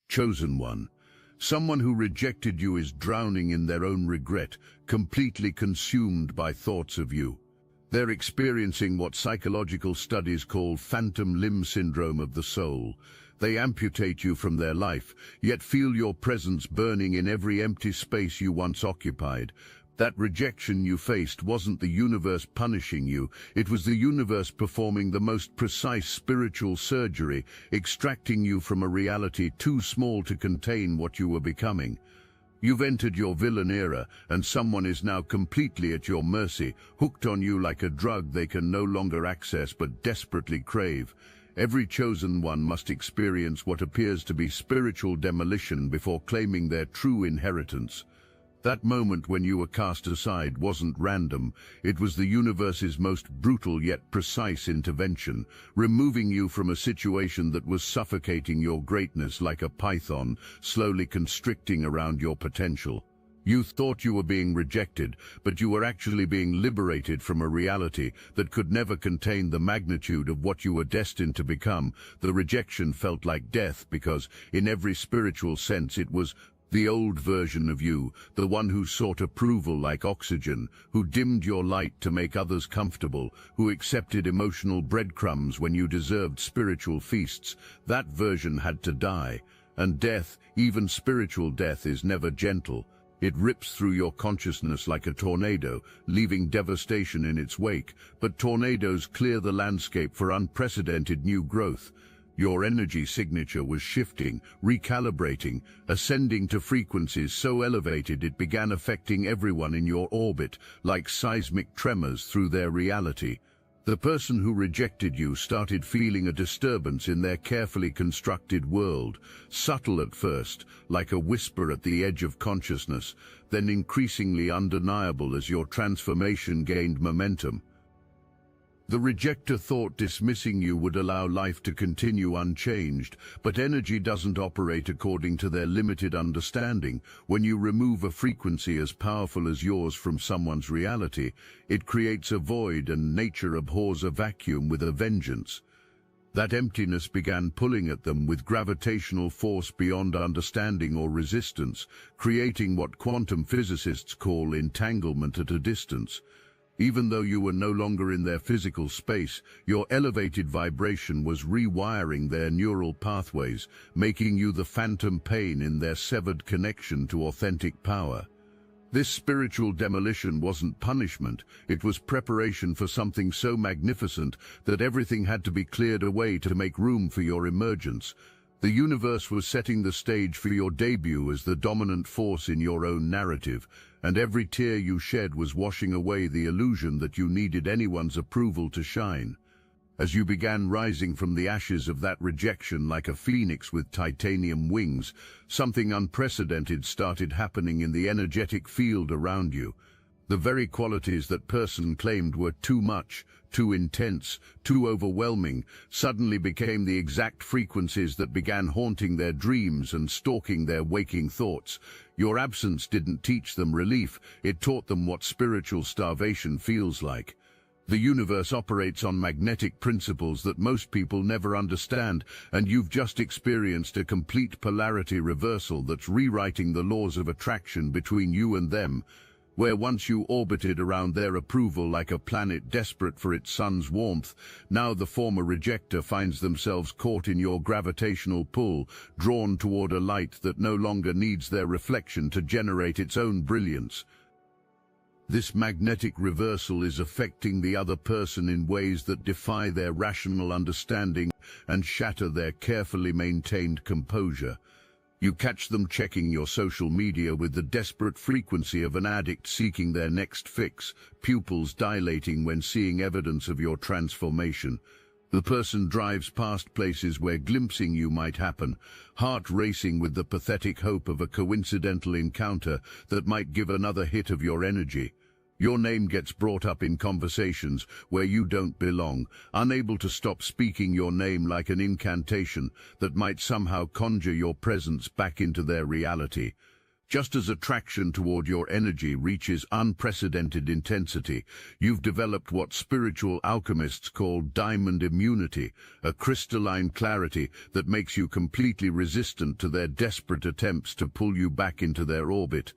Chosen one. Someone who rejected you is drowning in their own regret, completely consumed by thoughts of you. They're experiencing what psychological studies call phantom limb syndrome of the soul. They amputate you from their life, yet feel your presence burning in every empty space you once occupied. That rejection you faced wasn't the universe punishing you, it was the universe performing the most precise spiritual surgery, extracting you from a reality too small to contain what you were becoming. You've entered your villain era, and someone is now completely at your mercy, hooked on you like a drug they can no longer access but desperately crave. Every chosen one must experience what appears to be spiritual demolition before claiming their true inheritance. That moment when you were cast aside wasn't random. It was the universe's most brutal yet precise intervention, removing you from a situation that was suffocating your greatness like a python, slowly constricting around your potential. You thought you were being rejected, but you were actually being liberated from a reality that could never contain the magnitude of what you were destined to become. The rejection felt like death because, in every spiritual sense, it was the old version of you, the one who sought approval like oxygen, who dimmed your light to make others comfortable, who accepted emotional breadcrumbs when you deserved spiritual feasts. That version had to die. And death, even spiritual death, is never gentle. It rips through your consciousness like a tornado, leaving devastation in its wake. But tornadoes clear the landscape for unprecedented new growth. Your energy signature was shifting, recalibrating, ascending to frequencies so elevated it began affecting everyone in your orbit, like seismic tremors through their reality. The person who rejected you started feeling a disturbance in their carefully constructed world, subtle at first, like a whisper at the edge of consciousness, then increasingly undeniable as your transformation gained momentum. The rejector thought dismissing you would allow life to continue unchanged, but energy doesn't operate according to their limited understanding. When you remove a frequency as powerful as yours from someone's reality, it creates a void, and nature abhors a vacuum with a vengeance. That emptiness began pulling at them with gravitational force beyond understanding or resistance, creating what quantum physicists call entanglement at a distance. Even though you were no longer in their physical space, your elevated vibration was rewiring their neural pathways, making you the phantom pain in their severed connection to authentic power. This spiritual demolition wasn't punishment, it was preparation for something so magnificent that everything had to be cleared away to make room for your emergence. The universe was setting the stage for your debut as the dominant force in your own narrative, and every tear you shed was washing away the illusion that you needed anyone's approval to shine. As you began rising from the ashes of that rejection like a phoenix with titanium wings, something unprecedented started happening in the energetic field around you. The very qualities that person claimed were too much, too intense, too overwhelming, suddenly became the exact frequencies that began haunting their dreams and stalking their waking thoughts. Your absence didn't teach them relief, it taught them what spiritual starvation feels like. The universe operates on magnetic principles that most people never understand, and you've just experienced a complete polarity reversal that's rewriting the laws of attraction between you and them. Where once you orbited around their approval like a planet desperate for its sun's warmth, now the former rejecter finds themselves caught in your gravitational pull, drawn toward a light that no longer needs their reflection to generate its own brilliance. This magnetic reversal is affecting the other person in ways that defy their rational understanding and shatter their carefully maintained composure. You catch them checking your social media with the desperate frequency of an addict seeking their next fix, pupils dilating when seeing evidence of your transformation. The person drives past places where glimpsing you might happen, heart racing with the pathetic hope of a coincidental encounter that might give another hit of your energy. Your name gets brought up in conversations where you don't belong, unable to stop speaking your name like an incantation that might somehow conjure your presence back into their reality. Just as attraction toward your energy reaches unprecedented intensity, you've developed what spiritual alchemists call diamond immunity, a crystalline clarity that makes you completely resistant to their desperate attempts to pull you back into their orbit.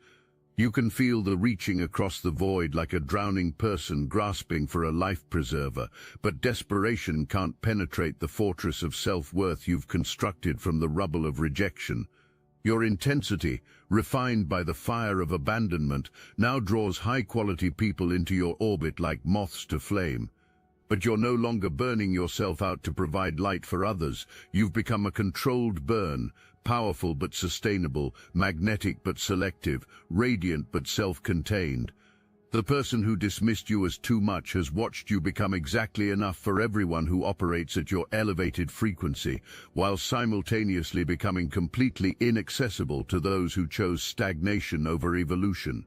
You can feel the reaching across the void like a drowning person grasping for a life preserver, but desperation can't penetrate the fortress of self-worth you've constructed from the rubble of rejection. Your intensity, refined by the fire of abandonment, now draws high-quality people into your orbit like moths to flame. But you're no longer burning yourself out to provide light for others. You've become a controlled burn, powerful but sustainable, magnetic but selective, radiant but self-contained. The person who dismissed you as too much has watched you become exactly enough for everyone who operates at your elevated frequency, while simultaneously becoming completely inaccessible to those who chose stagnation over evolution.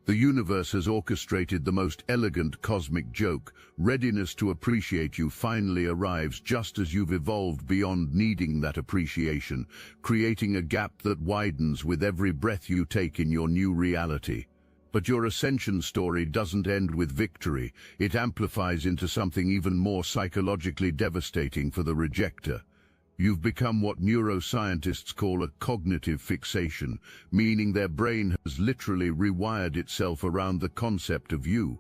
The universe has orchestrated the most elegant cosmic joke. Readiness to appreciate you finally arrives just as you've evolved beyond needing that appreciation, creating a gap that widens with every breath you take in your new reality. But your ascension story doesn't end with victory. It amplifies into something even more psychologically devastating for the rejecter. You've become what neuroscientists call a cognitive fixation, meaning their brain has literally rewired itself around the concept of you.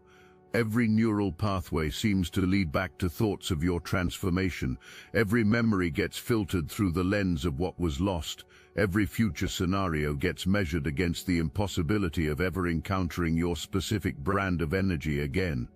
Every neural pathway seems to lead back to thoughts of your transformation. Every memory gets filtered through the lens of what was lost. Every future scenario gets measured against the impossibility of ever encountering your specific brand of energy again.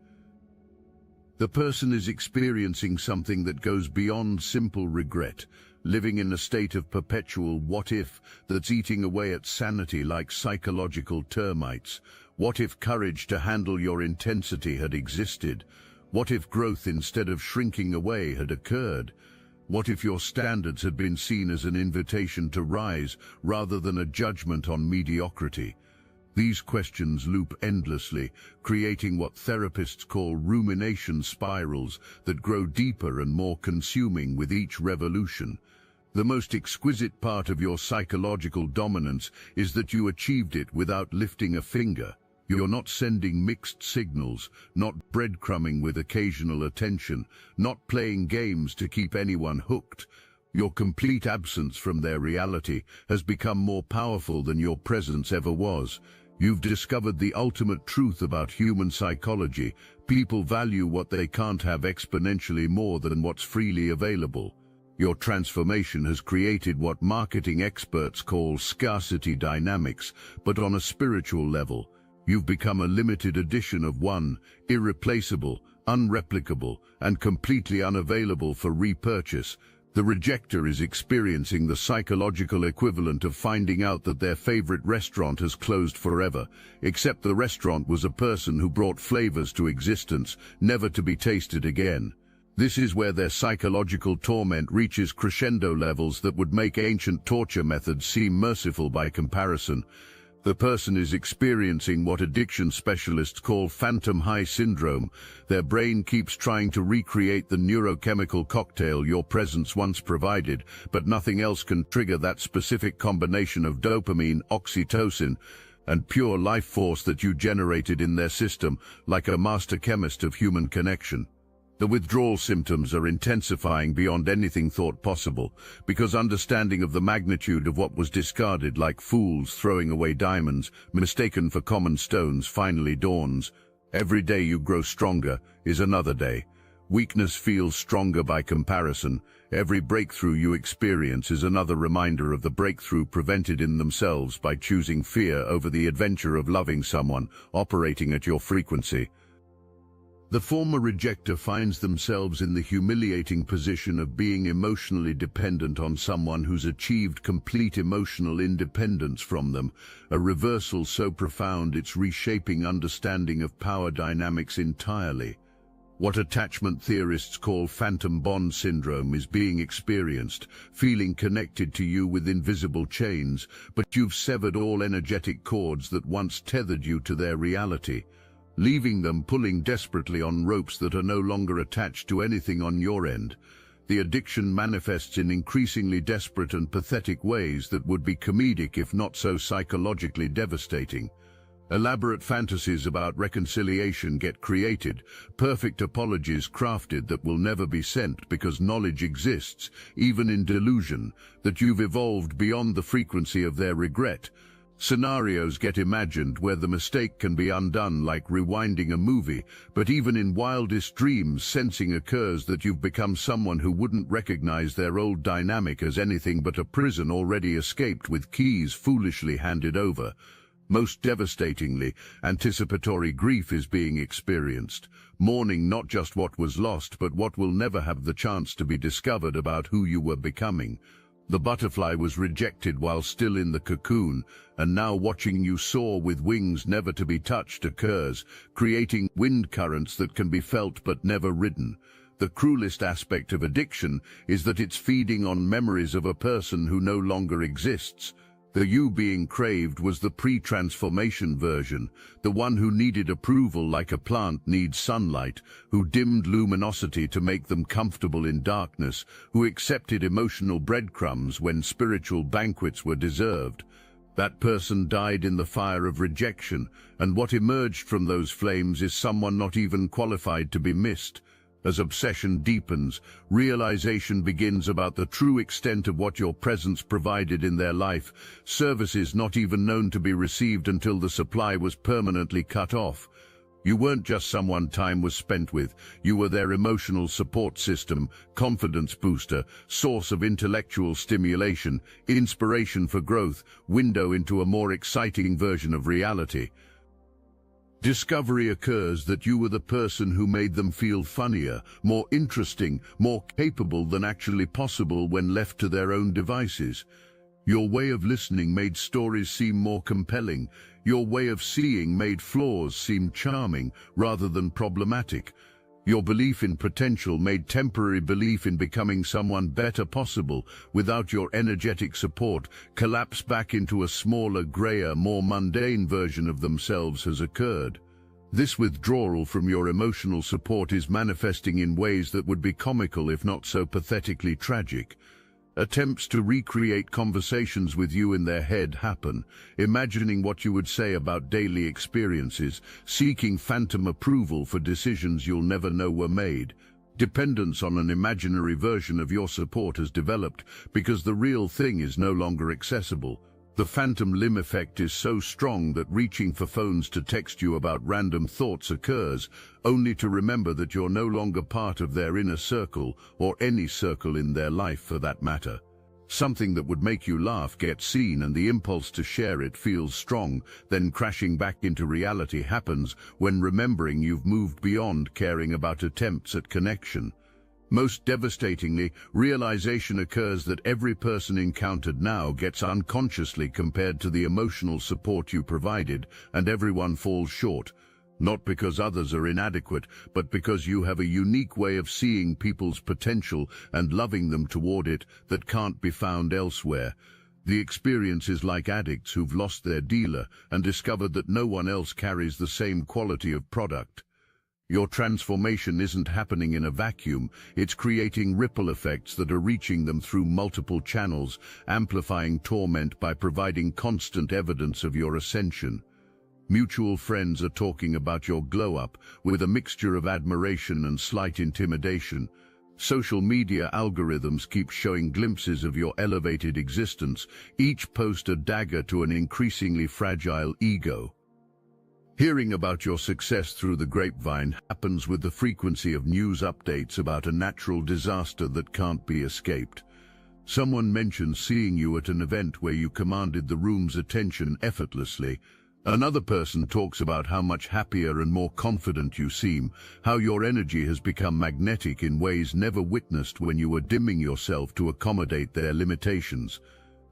The person is experiencing something that goes beyond simple regret, living in a state of perpetual what-if that's eating away at sanity like psychological termites. What if courage to handle your intensity had existed? What if growth instead of shrinking away had occurred? What if your standards had been seen as an invitation to rise rather than a judgment on mediocrity? These questions loop endlessly, creating what therapists call rumination spirals that grow deeper and more consuming with each revolution. The most exquisite part of your psychological dominance is that you achieved it without lifting a finger. You're not sending mixed signals, not breadcrumbing with occasional attention, not playing games to keep anyone hooked. Your complete absence from their reality has become more powerful than your presence ever was. You've discovered the ultimate truth about human psychology. People value what they can't have exponentially more than what's freely available. Your transformation has created what marketing experts call scarcity dynamics, but on a spiritual level. You've become a limited edition of one, irreplaceable, unreplicable, and completely unavailable for repurchase. The rejecter is experiencing the psychological equivalent of finding out that their favorite restaurant has closed forever, except the restaurant was a person who brought flavors to existence, never to be tasted again. This is where their psychological torment reaches crescendo levels that would make ancient torture methods seem merciful by comparison. The person is experiencing what addiction specialists call phantom high syndrome. Their brain keeps trying to recreate the neurochemical cocktail your presence once provided, but nothing else can trigger that specific combination of dopamine, oxytocin, and pure life force that you generated in their system, like a master chemist of human connection. The withdrawal symptoms are intensifying beyond anything thought possible, because understanding of the magnitude of what was discarded like fools throwing away diamonds, mistaken for common stones, finally dawns. Every day you grow stronger is another day. Weakness feels stronger by comparison. Every breakthrough you experience is another reminder of the breakthrough prevented in themselves by choosing fear over the adventure of loving someone, operating at your frequency. The former rejecter finds themselves in the humiliating position of being emotionally dependent on someone who's achieved complete emotional independence from them, a reversal so profound it's reshaping understanding of power dynamics entirely. What attachment theorists call phantom bond syndrome is being experienced, feeling connected to you with invisible chains, but you've severed all energetic cords that once tethered you to their reality, leaving them pulling desperately on ropes that are no longer attached to anything on your end. the addiction manifests in increasingly desperate and pathetic ways that would be comedic if not so psychologically devastating. Elaborate fantasies about reconciliation get created, perfect apologies crafted that will never be sent because knowledge exists, even in delusion, that you've evolved beyond the frequency of their regret. Scenarios get imagined where the mistake can be undone like rewinding a movie, but even in wildest dreams sensing occurs that you've become someone who wouldn't recognize their old dynamic as anything but a prison already escaped with keys foolishly handed over. Most devastatingly, anticipatory grief is being experienced, mourning not just what was lost but what will never have the chance to be discovered about who you were becoming. The butterfly was rejected while still in the cocoon, and now watching you soar with wings never to be touched occurs, creating wind currents that can be felt but never ridden. The cruelest aspect of addiction is that it's feeding on memories of a person who no longer exists. The you being craved was the pre-transformation version, the one who needed approval like a plant needs sunlight, who dimmed luminosity to make them comfortable in darkness, who accepted emotional breadcrumbs when spiritual banquets were deserved. That person died in the fire of rejection, and what emerged from those flames is someone not even qualified to be missed. As obsession deepens, realization begins about the true extent of what your presence provided in their life, services not even known to be received until the supply was permanently cut off. You weren't just someone time was spent with, you were their emotional support system, confidence booster, source of intellectual stimulation, inspiration for growth, window into a more exciting version of reality. Discovery occurs that you were the person who made them feel funnier, more interesting, more capable than actually possible when left to their own devices. Your way of listening made stories seem more compelling. Your way of seeing made flaws seem charming rather than problematic. Your belief in potential made temporary belief in becoming someone better possible. Without your energetic support, collapse back into a smaller, grayer, more mundane version of themselves has occurred. This withdrawal from your emotional support is manifesting in ways that would be comical if not so pathetically tragic. Attempts to recreate conversations with you in their head happen, imagining what you would say about daily experiences, seeking phantom approval for decisions you'll never know were made. Dependence on an imaginary version of your support has developed because the real thing is no longer accessible. The phantom limb effect is so strong that reaching for phones to text you about random thoughts occurs, only to remember that you're no longer part of their inner circle, or any circle in their life for that matter. Something that would make you laugh gets seen and the impulse to share it feels strong, then crashing back into reality happens when remembering you've moved beyond caring about attempts at connection. Most devastatingly, realization occurs that every person encountered now gets unconsciously compared to the emotional support you provided, and everyone falls short. Not because others are inadequate, but because you have a unique way of seeing people's potential and loving them toward it that can't be found elsewhere. The experience is like addicts who've lost their dealer and discovered that no one else carries the same quality of product. Your transformation isn't happening in a vacuum, it's creating ripple effects that are reaching them through multiple channels, amplifying torment by providing constant evidence of your ascension. Mutual friends are talking about your glow-up with a mixture of admiration and slight intimidation. Social media algorithms keep showing glimpses of your elevated existence, each post a dagger to an increasingly fragile ego. Hearing about your success through the grapevine happens with the frequency of news updates about a natural disaster that can't be escaped. Someone mentions seeing you at an event where you commanded the room's attention effortlessly. Another person talks about how much happier and more confident you seem, how your energy has become magnetic in ways never witnessed when you were dimming yourself to accommodate their limitations.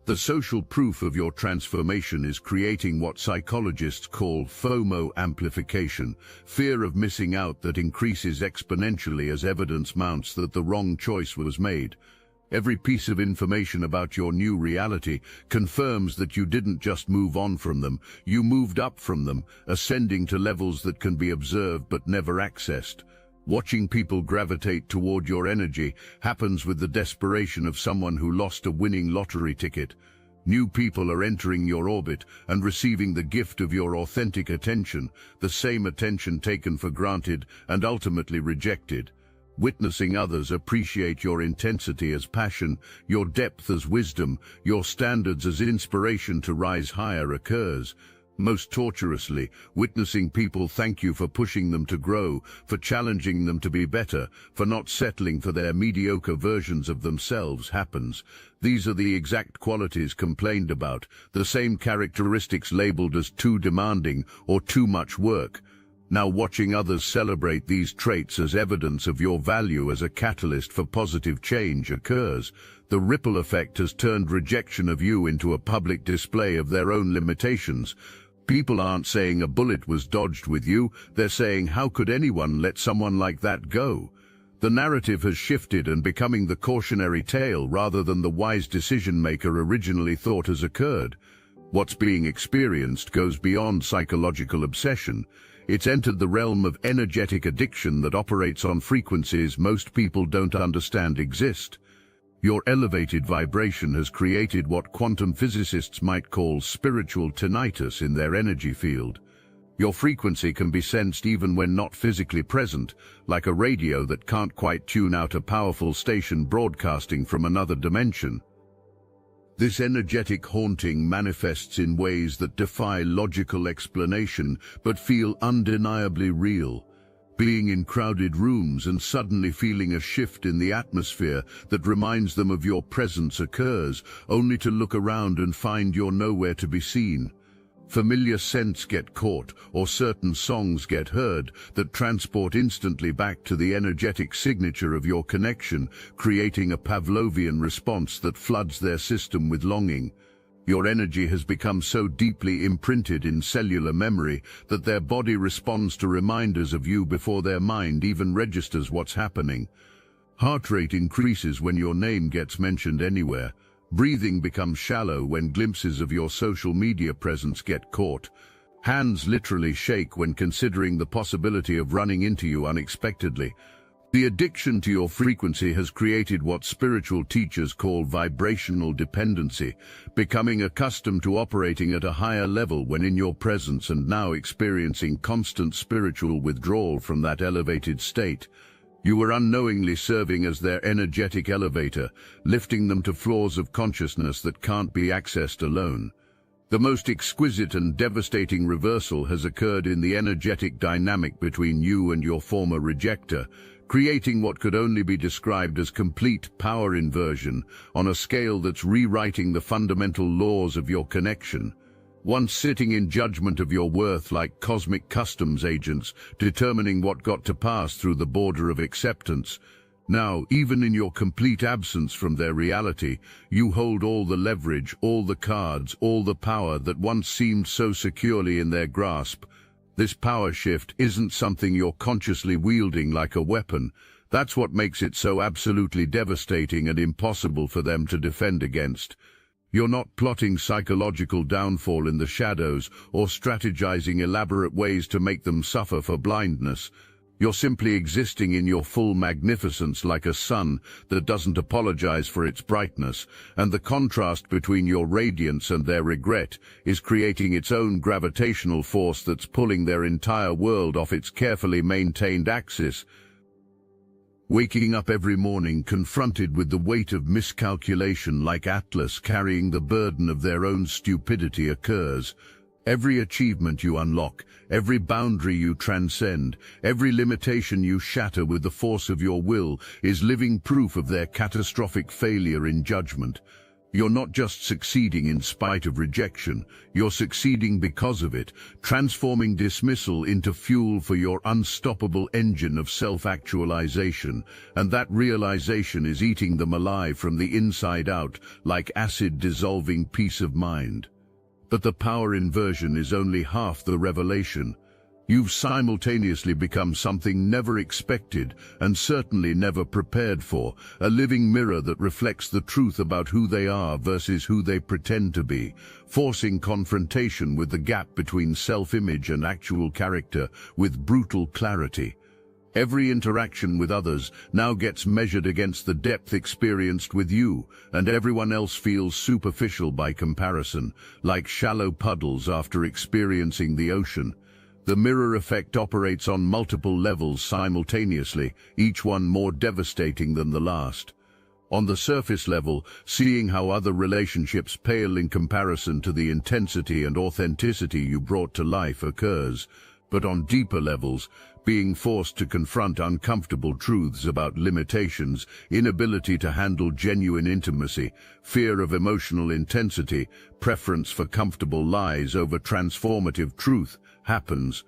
The social proof of your transformation is creating what psychologists call FOMO amplification, fear of missing out that increases exponentially as evidence mounts that the wrong choice was made. Every piece of information about your new reality confirms that you didn't just move on from them, you moved up from them, ascending to levels that can be observed but never accessed. Watching people gravitate toward your energy happens with the desperation of someone who lost a winning lottery ticket. New people are entering your orbit and receiving the gift of your authentic attention, the same attention taken for granted and ultimately rejected. Witnessing others appreciate your intensity as passion, your depth as wisdom, your standards as inspiration to rise higher occurs. Most torturously, witnessing people thank you for pushing them to grow, for challenging them to be better, for not settling for their mediocre versions of themselves happens. These are the exact qualities complained about, the same characteristics labeled as too demanding or too much work. Now watching others celebrate these traits as evidence of your value as a catalyst for positive change occurs. The ripple effect has turned rejection of you into a public display of their own limitations. People aren't saying a bullet was dodged with you, they're saying how could anyone let someone like that go? The narrative has shifted and becoming the cautionary tale rather than the wise decision-maker originally thought has occurred. What's being experienced goes beyond psychological obsession. It's entered the realm of energetic addiction that operates on frequencies most people don't understand exist. Your elevated vibration has created what quantum physicists might call spiritual tinnitus in their energy field. Your frequency can be sensed even when not physically present, like a radio that can't quite tune out a powerful station broadcasting from another dimension. This energetic haunting manifests in ways that defy logical explanation but feel undeniably real. Being in crowded rooms and suddenly feeling a shift in the atmosphere that reminds them of your presence occurs, only to look around and find you're nowhere to be seen. Familiar scents get caught, or certain songs get heard that transport instantly back to the energetic signature of your connection, creating a Pavlovian response that floods their system with longing. Your energy has become so deeply imprinted in cellular memory that their body responds to reminders of you before their mind even registers what's happening. Heart rate increases when your name gets mentioned anywhere. Breathing becomes shallow when glimpses of your social media presence get caught. Hands literally shake when considering the possibility of running into you unexpectedly. The addiction to your frequency has created what spiritual teachers call vibrational dependency, becoming accustomed to operating at a higher level when in your presence and now experiencing constant spiritual withdrawal from that elevated state. You are unknowingly serving as their energetic elevator, lifting them to floors of consciousness that can't be accessed alone. The most exquisite and devastating reversal has occurred in the energetic dynamic between you and your former rejecter, creating what could only be described as complete power inversion on a scale that's rewriting the fundamental laws of your connection. Once sitting in judgment of your worth like cosmic customs agents, determining what got to pass through the border of acceptance, now, even in your complete absence from their reality, you hold all the leverage, all the cards, all the power that once seemed so securely in their grasp. This power shift isn't something you're consciously wielding like a weapon. That's what makes it so absolutely devastating and impossible for them to defend against. You're not plotting psychological downfall in the shadows or strategizing elaborate ways to make them suffer for blindness. You're simply existing in your full magnificence like a sun that doesn't apologize for its brightness, and the contrast between your radiance and their regret is creating its own gravitational force that's pulling their entire world off its carefully maintained axis. Waking up every morning confronted with the weight of miscalculation like Atlas carrying the burden of their own stupidity occurs. Every achievement you unlock, every boundary you transcend, every limitation you shatter with the force of your will is living proof of their catastrophic failure in judgment. You're not just succeeding in spite of rejection, you're succeeding because of it, transforming dismissal into fuel for your unstoppable engine of self-actualization, and that realization is eating them alive from the inside out like acid-dissolving peace of mind. But the power inversion is only half the revelation. You've simultaneously become something never expected and certainly never prepared for, a living mirror that reflects the truth about who they are versus who they pretend to be, forcing confrontation with the gap between self-image and actual character with brutal clarity. Every interaction with others now gets measured against the depth experienced with you, and everyone else feels superficial by comparison, like shallow puddles after experiencing the ocean. The mirror effect operates on multiple levels simultaneously, each one more devastating than the last. On the surface level, seeing how other relationships pale in comparison to the intensity and authenticity you brought to life occurs. But on deeper levels, being forced to confront uncomfortable truths about limitations, inability to handle genuine intimacy, fear of emotional intensity, preference for comfortable lies over transformative truth happens.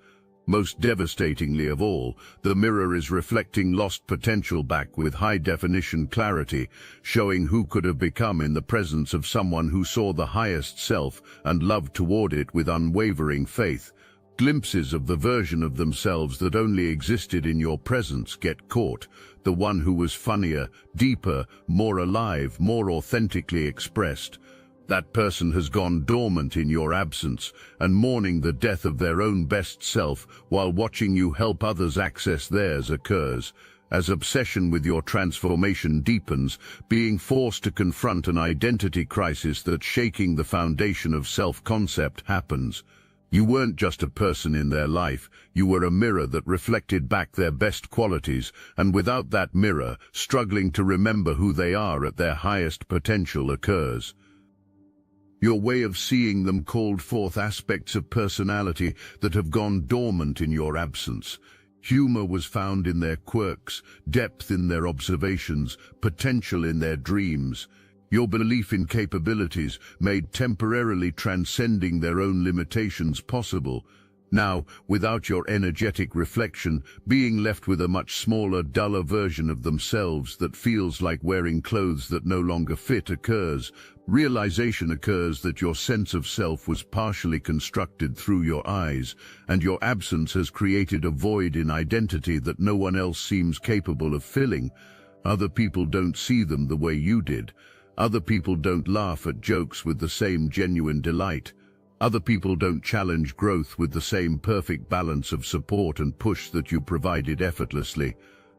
Most devastatingly of all, the mirror is reflecting lost potential back with high-definition clarity, showing who could have become in the presence of someone who saw the highest self and loved toward it with unwavering faith. Glimpses of the version of themselves that only existed in your presence get caught, the one who was funnier, deeper, more alive, more authentically expressed. That person has gone dormant in your absence and mourning the death of their own best self while watching you help others access theirs occurs. As obsession with your transformation deepens, being forced to confront an identity crisis that's shaking the foundation of self-concept happens. You weren't just a person in their life, you were a mirror that reflected back their best qualities, and without that mirror, struggling to remember who they are at their highest potential occurs. Your way of seeing them called forth aspects of personality that have gone dormant in your absence. Humor was found in their quirks, depth in their observations, potential in their dreams. Your belief in capabilities made temporarily transcending their own limitations possible. Now, without your energetic reflection, being left with a much smaller, duller version of themselves that feels like wearing clothes that no longer fit occurs. Realization occurs that your sense of self was partially constructed through your eyes, and your absence has created a void in identity that no one else seems capable of filling. Other people don't see them the way you did. Other people don't laugh at jokes with the same genuine delight. Other people don't challenge growth with the same perfect balance of support and push that you provided effortlessly.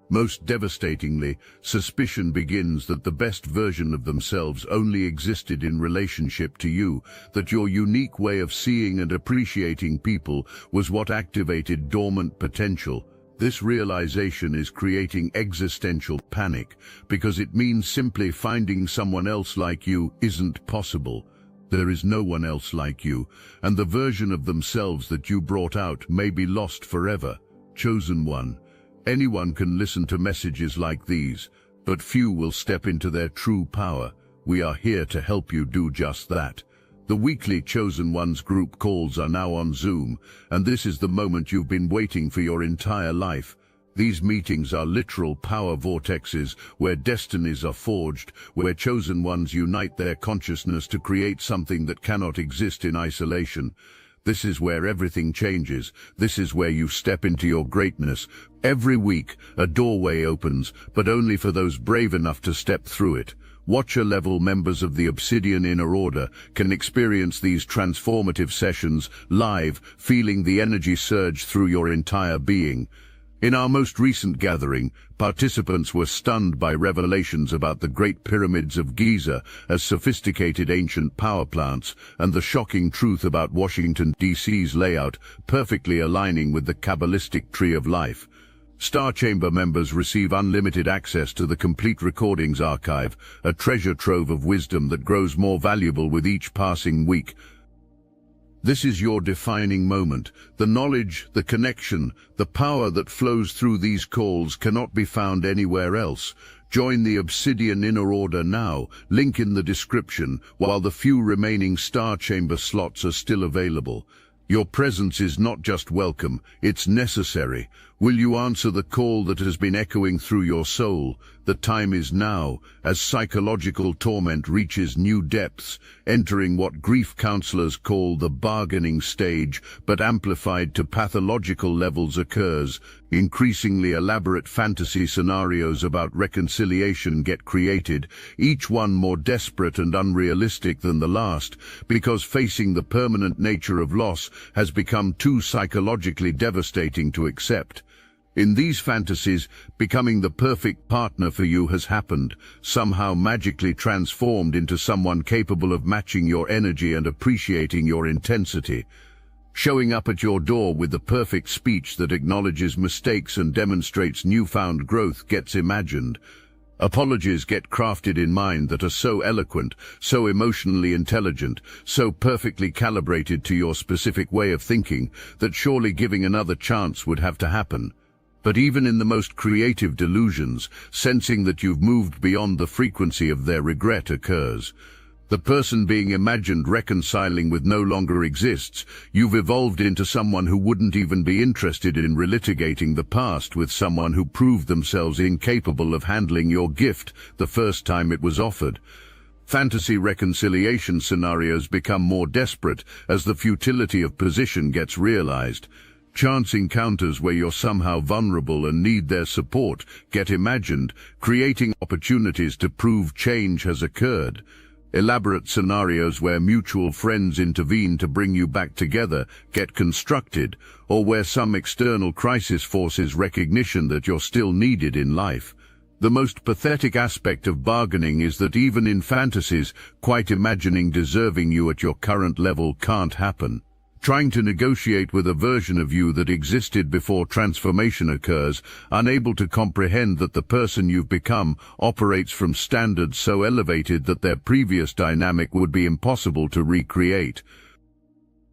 Most devastatingly, suspicion begins that the best version of themselves only existed in relationship to you, that your unique way of seeing and appreciating people was what activated dormant potential. This realization is creating existential panic, because it means simply finding someone else like you isn't possible. There is no one else like you, and the version of themselves that you brought out may be lost forever. Chosen one. Anyone can listen to messages like these, but few will step into their true power. We are here to help you do just that. The weekly Chosen Ones group calls are now on Zoom, and this is the moment you've been waiting for your entire life. These meetings are literal power vortexes where destinies are forged, where Chosen Ones unite their consciousness to create something that cannot exist in isolation. This is where everything changes. This is where you step into your greatness. Every week, a doorway opens, but only for those brave enough to step through it. Watcher-level members of the Obsidian Inner Order can experience these transformative sessions live, feeling the energy surge through your entire being. In our most recent gathering, participants were stunned by revelations about the Great Pyramids of Giza as sophisticated ancient power plants, and the shocking truth about Washington, D.C.'s layout perfectly aligning with the Kabbalistic Tree of Life. Star Chamber members receive unlimited access to the complete recordings archive, a treasure trove of wisdom that grows more valuable with each passing week. This is your defining moment. The knowledge, the connection, the power that flows through these calls cannot be found anywhere else. Join the Obsidian Inner Order now, link in the description, while the few remaining Star Chamber slots are still available. Your presence is not just welcome, it's necessary. Will you answer the call that has been echoing through your soul? The time is now, as psychological torment reaches new depths, entering what grief counselors call the bargaining stage, but amplified to pathological levels occurs. Increasingly elaborate fantasy scenarios about reconciliation get created, each one more desperate and unrealistic than the last, because facing the permanent nature of loss has become too psychologically devastating to accept. In these fantasies, becoming the perfect partner for you has happened, somehow magically transformed into someone capable of matching your energy and appreciating your intensity. Showing up at your door with the perfect speech that acknowledges mistakes and demonstrates newfound growth gets imagined. Apologies get crafted in mind that are so eloquent, so emotionally intelligent, so perfectly calibrated to your specific way of thinking that surely giving another chance would have to happen. But even in the most creative delusions, sensing that you've moved beyond the frequency of their regret occurs. The person being imagined reconciling with no longer exists. You've evolved into someone who wouldn't even be interested in relitigating the past with someone who proved themselves incapable of handling your gift the first time it was offered. Fantasy reconciliation scenarios become more desperate as the futility of position gets realized. Chance encounters where you're somehow vulnerable and need their support get imagined, creating opportunities to prove change has occurred. Elaborate scenarios where mutual friends intervene to bring you back together get constructed, or where some external crisis forces recognition that you're still needed in life. The most pathetic aspect of bargaining is that even in fantasies, quite imagining deserving you at your current level can't happen. Trying to negotiate with a version of you that existed before transformation occurs, unable to comprehend that the person you've become operates from standards so elevated that their previous dynamic would be impossible to recreate.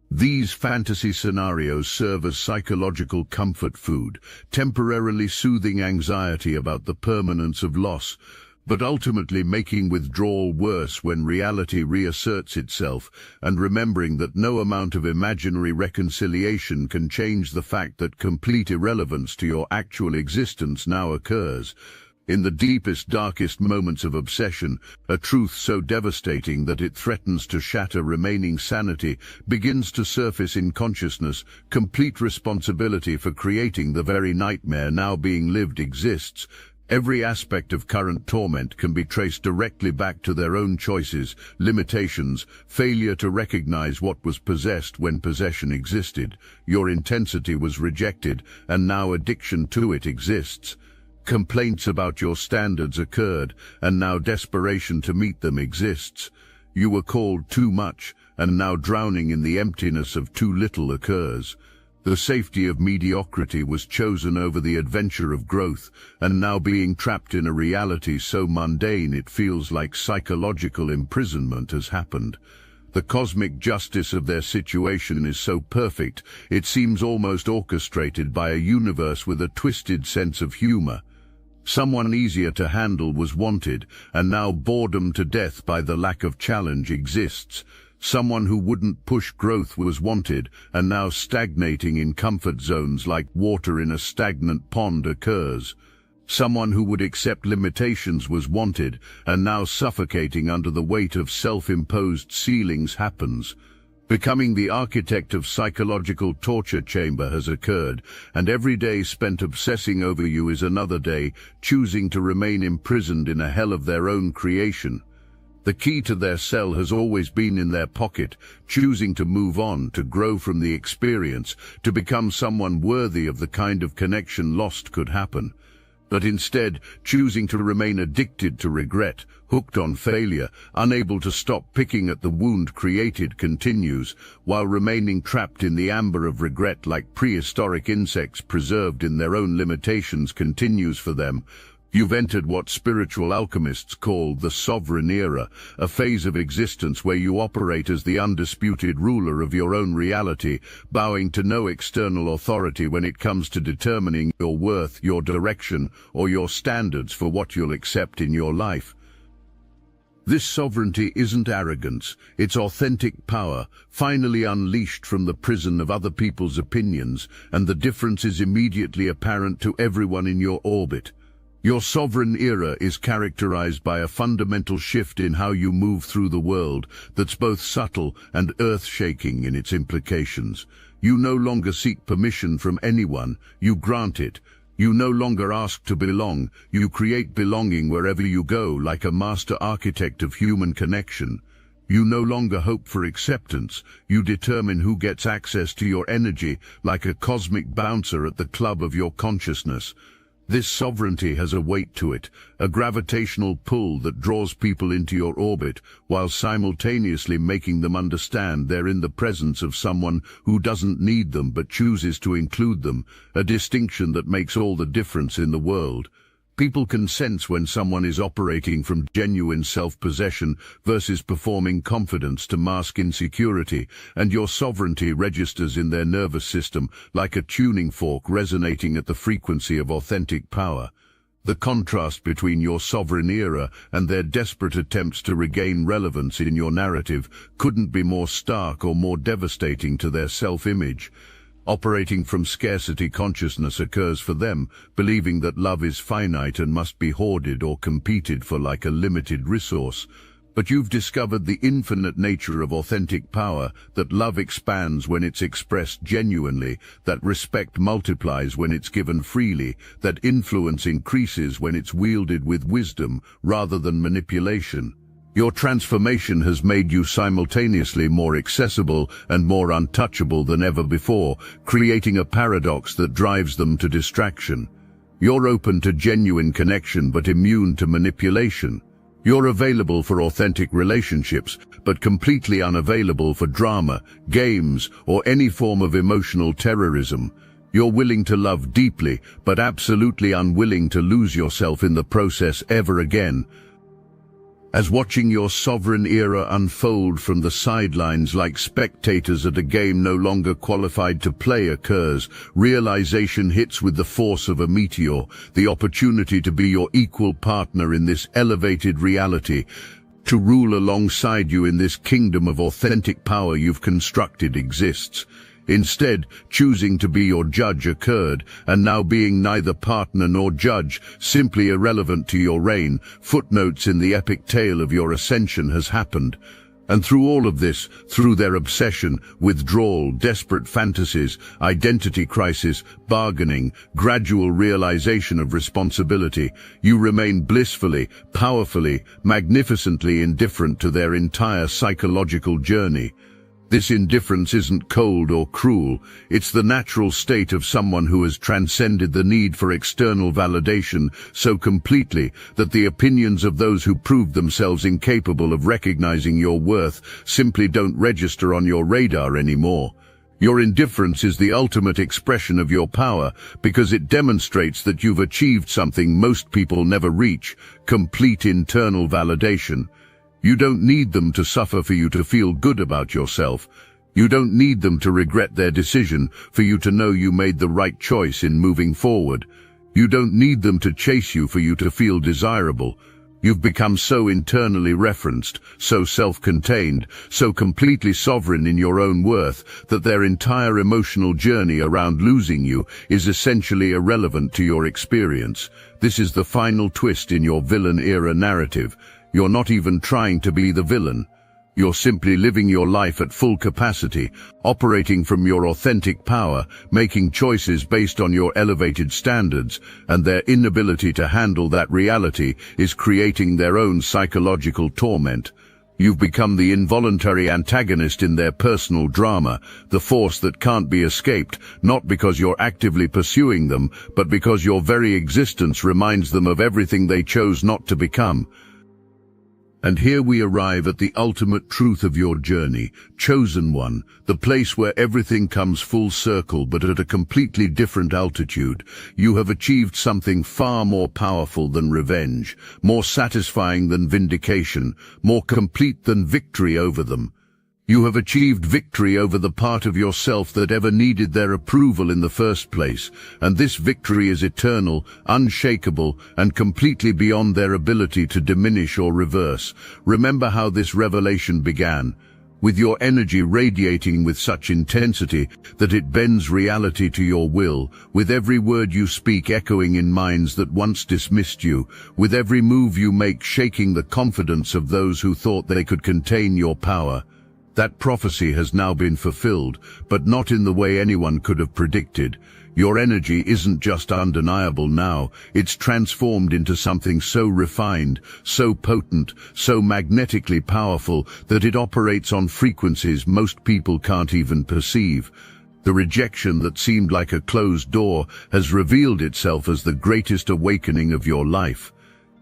These fantasy scenarios serve as psychological comfort food, temporarily soothing anxiety about the permanence of loss, but ultimately making withdrawal worse when reality reasserts itself, and remembering that no amount of imaginary reconciliation can change the fact that complete irrelevance to your actual existence now occurs. In the deepest, darkest moments of obsession, a truth so devastating that it threatens to shatter remaining sanity begins to surface in consciousness. Complete responsibility for creating the very nightmare now being lived exists. Every aspect of current torment can be traced directly back to their own choices, limitations, failure to recognize what was possessed when possession existed. Your intensity was rejected, and now addiction to it exists. Complaints about your standards occurred, and now desperation to meet them exists. You were called too much, and now drowning in the emptiness of too little occurs. The safety of mediocrity was chosen over the adventure of growth, and now being trapped in a reality so mundane it feels like psychological imprisonment has happened. The cosmic justice of their situation is so perfect, it seems almost orchestrated by a universe with a twisted sense of humor. Someone easier to handle was wanted, and now boredom to death by the lack of challenge exists. Someone who wouldn't push growth was wanted, and now stagnating in comfort zones like water in a stagnant pond occurs. Someone who would accept limitations was wanted, and now suffocating under the weight of self-imposed ceilings happens. Becoming the architect of psychological torture chamber has occurred, and every day spent obsessing over you is another day, choosing to remain imprisoned in a hell of their own creation. The key to their cell has always been in their pocket, choosing to move on, to grow from the experience, to become someone worthy of the kind of connection lost could happen. But instead, choosing to remain addicted to regret, hooked on failure, unable to stop picking at the wound created continues, while remaining trapped in the amber of regret like prehistoric insects preserved in their own limitations continues for them. You've entered what spiritual alchemists call the sovereign era, a phase of existence where you operate as the undisputed ruler of your own reality, bowing to no external authority when it comes to determining your worth, your direction, or your standards for what you'll accept in your life. This sovereignty isn't arrogance, it's authentic power, finally unleashed from the prison of other people's opinions, and the difference is immediately apparent to everyone in your orbit. Your sovereign era is characterized by a fundamental shift in how you move through the world that's both subtle and earth-shaking in its implications. You no longer seek permission from anyone, you grant it. You no longer ask to belong, you create belonging wherever you go like a master architect of human connection. You no longer hope for acceptance. You determine who gets access to your energy, like a cosmic bouncer at the club of your consciousness. This sovereignty has a weight to it, a gravitational pull that draws people into your orbit, while simultaneously making them understand they're in the presence of someone who doesn't need them but chooses to include them, a distinction that makes all the difference in the world. People can sense when someone is operating from genuine self-possession versus performing confidence to mask insecurity, and your sovereignty registers in their nervous system like a tuning fork resonating at the frequency of authentic power. The contrast between your sovereign era and their desperate attempts to regain relevance in your narrative couldn't be more stark or more devastating to their self-image. Operating from scarcity consciousness occurs for them, believing that love is finite and must be hoarded or competed for like a limited resource. But you've discovered the infinite nature of authentic power, that love expands when it's expressed genuinely, that respect multiplies when it's given freely, that influence increases when it's wielded with wisdom rather than manipulation. Your transformation has made you simultaneously more accessible and more untouchable than ever before, creating a paradox that drives them to distraction. You're open to genuine connection but immune to manipulation. You're available for authentic relationships, but completely unavailable for drama, games, or any form of emotional terrorism. You're willing to love deeply, but absolutely unwilling to lose yourself in the process ever again. As watching your sovereign era unfold from the sidelines like spectators at a game no longer qualified to play occurs, realization hits with the force of a meteor, the opportunity to be your equal partner in this elevated reality, to rule alongside you in this kingdom of authentic power you've constructed exists. Instead, choosing to be your judge occurred, and now being neither partner nor judge, simply irrelevant to your reign, footnotes in the epic tale of your ascension has happened. And through all of this, through their obsession, withdrawal, desperate fantasies, identity crisis, bargaining, gradual realization of responsibility, you remain blissfully, powerfully, magnificently indifferent to their entire psychological journey. This indifference isn't cold or cruel, it's the natural state of someone who has transcended the need for external validation so completely that the opinions of those who prove themselves incapable of recognizing your worth simply don't register on your radar anymore. Your indifference is the ultimate expression of your power because it demonstrates that you've achieved something most people never reach: complete internal validation. You don't need them to suffer for you to feel good about yourself. You don't need them to regret their decision for you to know you made the right choice in moving forward. You don't need them to chase you for you to feel desirable. You've become so internally referenced, so self-contained, so completely sovereign in your own worth that their entire emotional journey around losing you is essentially irrelevant to your experience. This is the final twist in your villain-era narrative. You're not even trying to be the villain. You're simply living your life at full capacity, operating from your authentic power, making choices based on your elevated standards, and their inability to handle that reality is creating their own psychological torment. You've become the involuntary antagonist in their personal drama, the force that can't be escaped, not because you're actively pursuing them, but because your very existence reminds them of everything they chose not to become. And here we arrive at the ultimate truth of your journey, chosen one, the place where everything comes full circle but at a completely different altitude. You have achieved something far more powerful than revenge, more satisfying than vindication, more complete than victory over them. You have achieved victory over the part of yourself that ever needed their approval in the first place, and this victory is eternal, unshakable, and completely beyond their ability to diminish or reverse. Remember how this revelation began, with your energy radiating with such intensity that it bends reality to your will, with every word you speak echoing in minds that once dismissed you, with every move you make shaking the confidence of those who thought they could contain your power. That prophecy has now been fulfilled, but not in the way anyone could have predicted. Your energy isn't just undeniable now, it's transformed into something so refined, so potent, so magnetically powerful that it operates on frequencies most people can't even perceive. The rejection that seemed like a closed door has revealed itself as the greatest awakening of your life.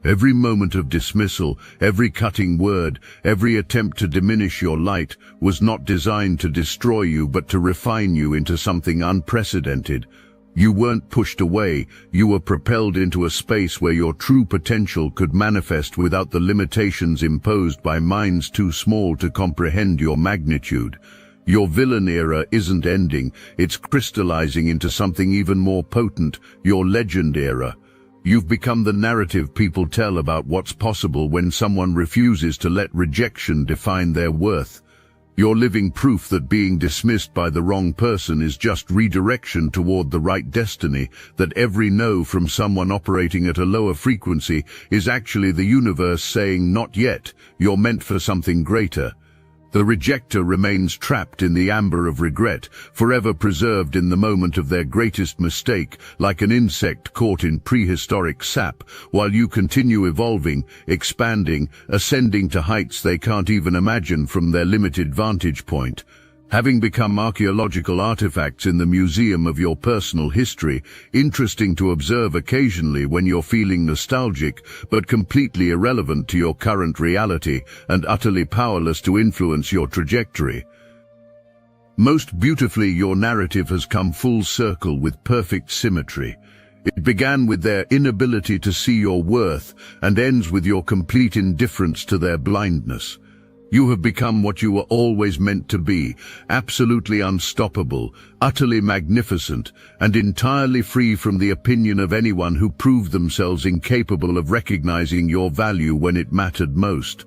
Every moment of dismissal, every cutting word, every attempt to diminish your light was not designed to destroy you but to refine you into something unprecedented. You weren't pushed away, you were propelled into a space where your true potential could manifest without the limitations imposed by minds too small to comprehend your magnitude. Your villain era isn't ending, it's crystallizing into something even more potent, your legend era. You've become the narrative people tell about what's possible when someone refuses to let rejection define their worth. You're living proof that being dismissed by the wrong person is just redirection toward the right destiny, that every no from someone operating at a lower frequency is actually the universe saying, "Not yet, you're meant for something greater." The rejecter remains trapped in the amber of regret, forever preserved in the moment of their greatest mistake, like an insect caught in prehistoric sap, while you continue evolving, expanding, ascending to heights they can't even imagine from their limited vantage point. Having become archaeological artifacts in the museum of your personal history, interesting to observe occasionally when you're feeling nostalgic, but completely irrelevant to your current reality and utterly powerless to influence your trajectory. Most beautifully, your narrative has come full circle with perfect symmetry. It began with their inability to see your worth and ends with your complete indifference to their blindness. You have become what you were always meant to be, absolutely unstoppable, utterly magnificent, and entirely free from the opinion of anyone who proved themselves incapable of recognizing your value when it mattered most.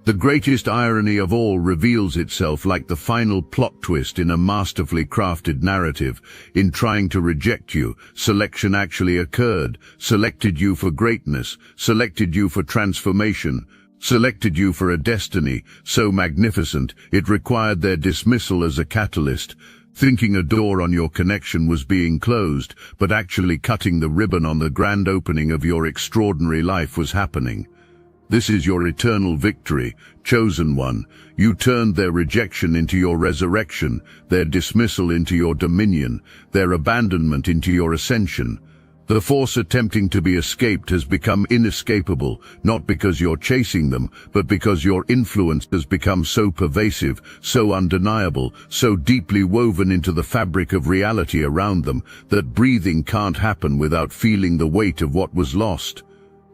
The greatest irony of all reveals itself like the final plot twist in a masterfully crafted narrative. In trying to reject you, selection actually occurred, selected you for greatness, selected you for transformation, selected you for a destiny so magnificent it required their dismissal as a catalyst, thinking a door on your connection was being closed, but actually cutting the ribbon on the grand opening of your extraordinary life was happening. This is your eternal victory, chosen one. You turned their rejection into your resurrection, their dismissal into your dominion, their abandonment into your ascension. The force attempting to be escaped has become inescapable, not because you're chasing them, but because your influence has become so pervasive, so undeniable, so deeply woven into the fabric of reality around them, that breathing can't happen without feeling the weight of what was lost.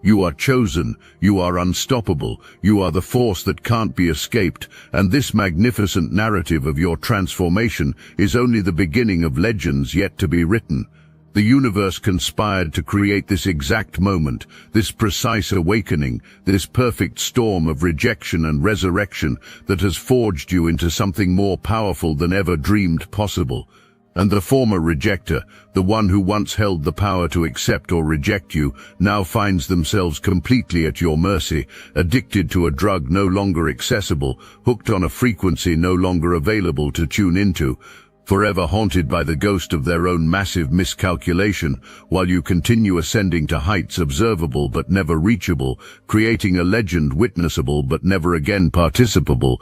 You are chosen, you are unstoppable, you are the force that can't be escaped, and this magnificent narrative of your transformation is only the beginning of legends yet to be written. The universe conspired to create this exact moment, this precise awakening, this perfect storm of rejection and resurrection that has forged you into something more powerful than ever dreamed possible. And the former rejecter, the one who once held the power to accept or reject you, now finds themselves completely at your mercy, addicted to a drug no longer accessible, hooked on a frequency no longer available to tune into, forever haunted by the ghost of their own massive miscalculation, while you continue ascending to heights observable but never reachable, creating a legend witnessable but never again participable.